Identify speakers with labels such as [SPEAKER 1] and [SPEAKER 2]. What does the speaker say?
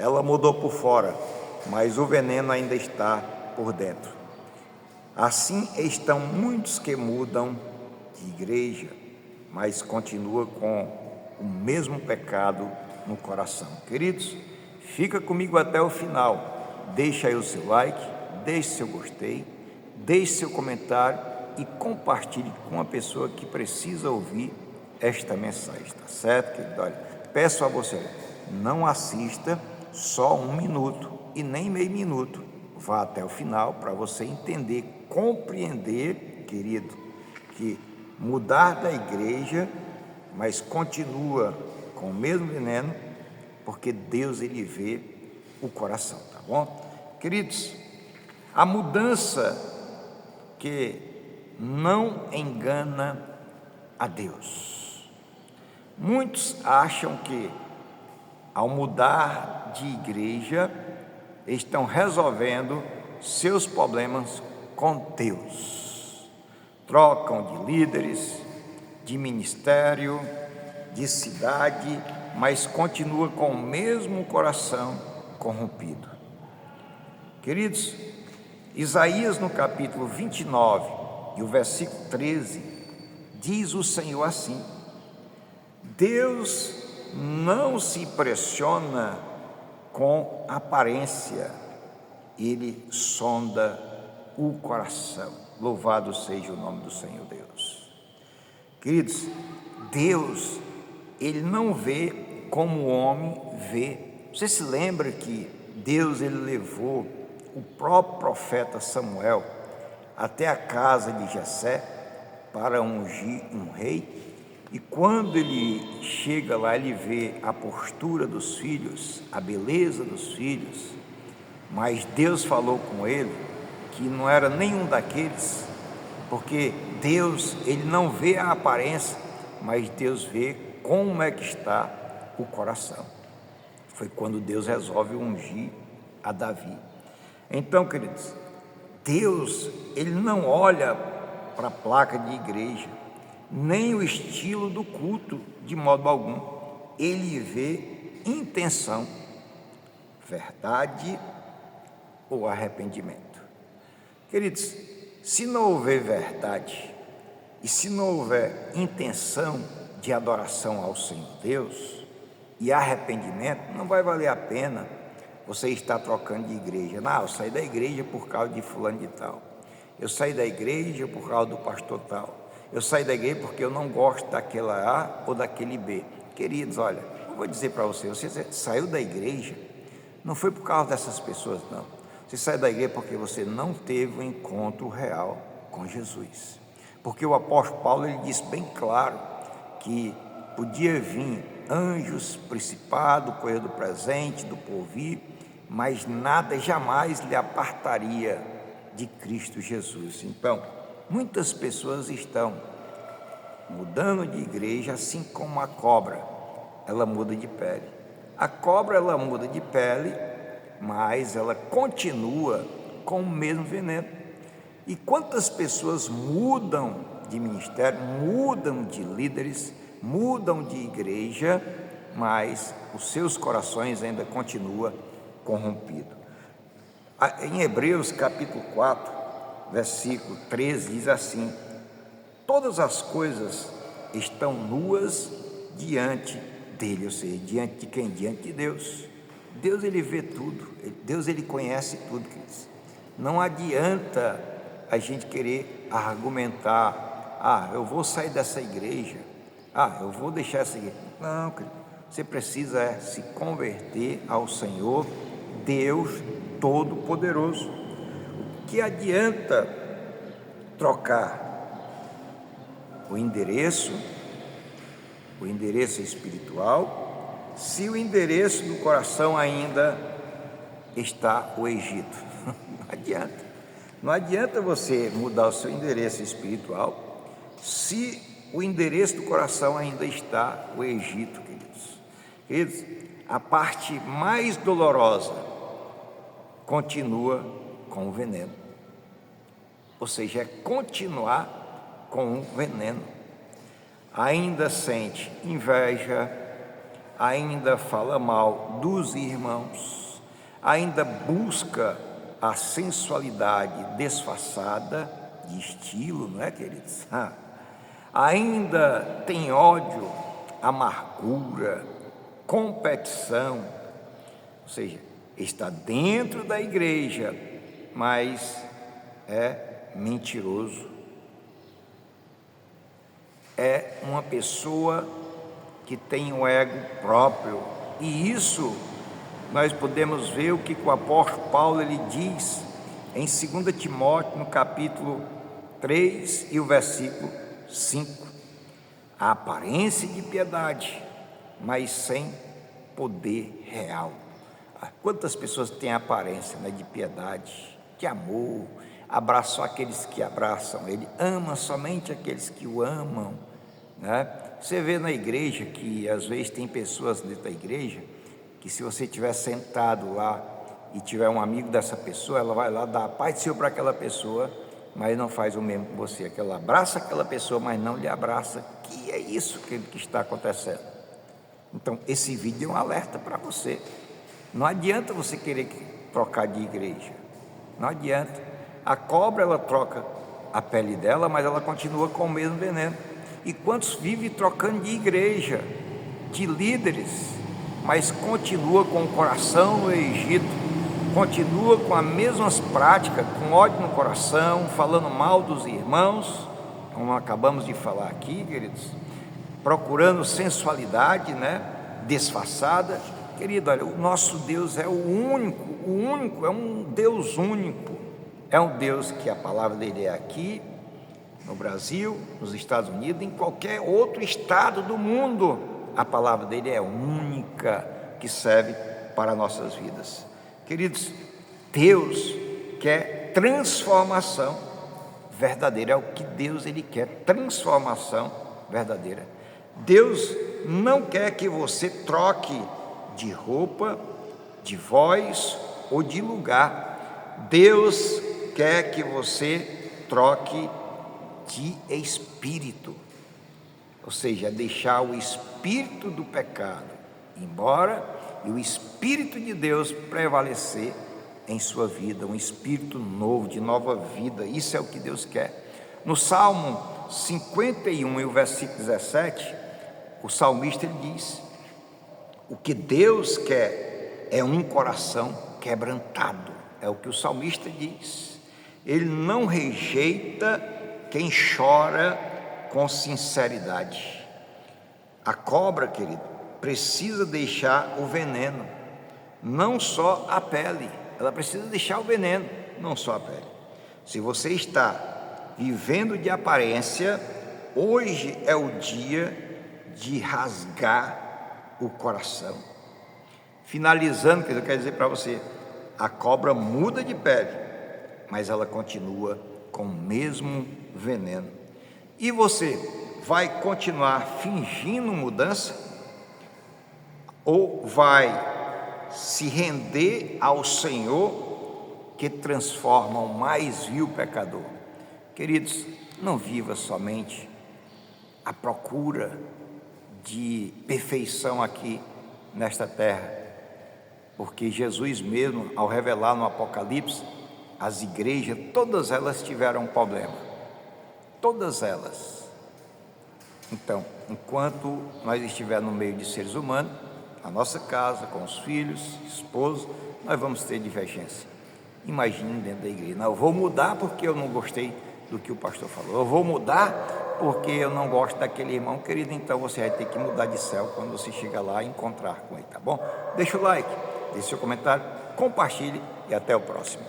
[SPEAKER 1] Ela mudou por fora, mas o veneno ainda está por dentro. Assim estão muitos que mudam de igreja, mas continuam com o mesmo pecado no coração. Queridos, fica comigo até o final. Deixa aí o seu like, deixe seu gostei, deixe seu comentário e compartilhe com uma pessoa que precisa ouvir esta mensagem, tá certo, querido? Olha, peço a você, não assista só 1 minuto e nem meio minuto. Vá até o final para você entender, compreender, querido, que mudar da igreja, mas continua com o mesmo veneno, porque Deus, Ele vê o coração, tá bom? Queridos, a mudança que não engana a Deus. Muitos acham que, ao mudar de igreja, estão resolvendo seus problemas com Deus. Trocam de líderes, de ministério, de cidade, mas continua com o mesmo coração corrompido. Queridos, Isaías no capítulo 29 e o versículo 13, diz o Senhor assim: Deus não se impressiona com aparência, Ele sonda o coração. Louvado seja o nome do Senhor Deus. Queridos, Deus, Ele não vê como o homem vê. Você se lembra que Deus, Ele levou o próprio profeta Samuel até a casa de Jessé para ungir um rei? E quando ele chega lá, ele vê a postura dos filhos, a beleza dos filhos, mas Deus falou com ele que não era nenhum daqueles, porque Deus, Ele não vê a aparência, mas Deus vê como é que está o coração. Foi quando Deus resolve ungir a Davi. Então, queridos, Deus, Ele não olha para a placa de igreja, nem o estilo do culto, de modo algum. Ele vê intenção, verdade ou arrependimento. Queridos, se não houver verdade e se não houver intenção de adoração ao Senhor Deus e arrependimento, não vai valer a pena você estar trocando de igreja. Não, eu saí da igreja por causa de fulano de tal. Eu saí da igreja por causa do pastor tal. Eu saí da igreja porque eu não gosto daquela A ou daquele B. Queridos, olha, eu vou dizer para você saiu da igreja, não foi por causa dessas pessoas, não. Você saiu da igreja porque você não teve um encontro real com Jesus. Porque o apóstolo Paulo, ele disse bem claro que podia vir anjos, principado, coisa do presente, do porvir, mas nada jamais lhe apartaria de Cristo Jesus. Então, muitas pessoas estão mudando de igreja, assim como a cobra, ela muda de pele. A cobra, ela muda de pele, mas ela continua com o mesmo veneno. E quantas pessoas mudam de ministério, mudam de líderes, mudam de igreja, mas os seus corações ainda continuam corrompidos. Em Hebreus capítulo 4, versículo 13, diz assim: todas as coisas estão nuas diante dele, ou seja, diante de quem? Diante de Deus. Deus, ele vê tudo, Deus, ele conhece tudo, queridos. Não adianta a gente querer argumentar: eu vou sair dessa igreja, eu vou deixar essa igreja. Não, querido, você precisa se converter ao Senhor Deus Todo-Poderoso. O que adianta trocar o endereço espiritual, se o endereço do coração ainda está o Egito? Não adianta. Não adianta você mudar o seu endereço espiritual se o endereço do coração ainda está o Egito, queridos. Queridos, a parte mais dolorosa continua com o veneno. Ou seja, é continuar com o veneno. Ainda sente inveja, ainda fala mal dos irmãos, ainda busca a sensualidade disfarçada de estilo, não é, queridos? Ainda tem ódio, amargura, competição, ou seja, está dentro da igreja, mas é mentiroso. É uma pessoa que tem um ego próprio, e isso nós podemos ver o que o apóstolo Paulo ele diz em 2 Timóteo, no capítulo 3 e o versículo 5. A aparência de piedade, mas sem poder real. Quantas pessoas têm a aparência, né, de piedade, de amor, abraça só aqueles que abraçam ele, ama somente aqueles que o amam, né? Você vê na igreja que às vezes tem pessoas dentro da igreja que, se você estiver sentado lá e tiver um amigo dessa pessoa, ela vai lá dar a paz do Senhor para aquela pessoa, mas não faz o mesmo com você. Ela abraça aquela pessoa, mas não lhe abraça. Que é isso que está acontecendo. Então, esse vídeo é um alerta para você. Não adianta você querer trocar de igreja. Não adianta. A cobra, ela troca a pele dela, mas ela continua com o mesmo veneno. E quantos vivem trocando de igreja, de líderes, mas continua com o coração no Egito, continua com as mesmas práticas, com ódio no coração, falando mal dos irmãos, como acabamos de falar aqui, queridos, procurando sensualidade, né, disfarçada. Querido, olha, o nosso Deus é o único, é um Deus único, é um Deus que a palavra dele é aqui, no Brasil, nos Estados Unidos, em qualquer outro estado do mundo, a palavra dele é única, que serve para nossas vidas. Queridos, Deus quer transformação verdadeira, é o que Deus ele quer, transformação verdadeira. Deus não quer que você troque de roupa, de voz ou de lugar. Deus quer que você troque de espírito, ou seja, deixar o espírito do pecado embora e o espírito de Deus prevalecer em sua vida, um espírito novo, de nova vida. Isso é o que Deus quer. No Salmo 51 e o versículo 17, o salmista ele diz: o que Deus quer é um coração quebrantado. É o que o salmista diz. Ele não rejeita quem chora com sinceridade. A cobra, querido, precisa deixar o veneno, não só a pele. Ela precisa deixar o veneno, não só a pele. Se você está vivendo de aparência, hoje é o dia de rasgar o coração. Finalizando, eu quero dizer para você, a cobra muda de pele, mas ela continua com o mesmo veneno. E você vai continuar fingindo mudança? Ou vai se render ao Senhor que transforma o mais vil pecador? Queridos, não viva somente à procura de perfeição aqui nesta terra, porque Jesus mesmo, ao revelar no Apocalipse, as igrejas, todas elas tiveram um problema, todas elas. Então, enquanto nós estivermos no meio de seres humanos, na nossa casa, com os filhos, esposos, nós vamos ter divergência. Imagine dentro da igreja: não, eu vou mudar porque eu não gostei do que o pastor falou, eu vou mudar porque eu não gosto daquele irmão. Querido, então você vai ter que mudar de céu quando você chegar lá e encontrar com ele, tá bom? Deixa o like, deixe seu comentário, compartilhe e até o próximo.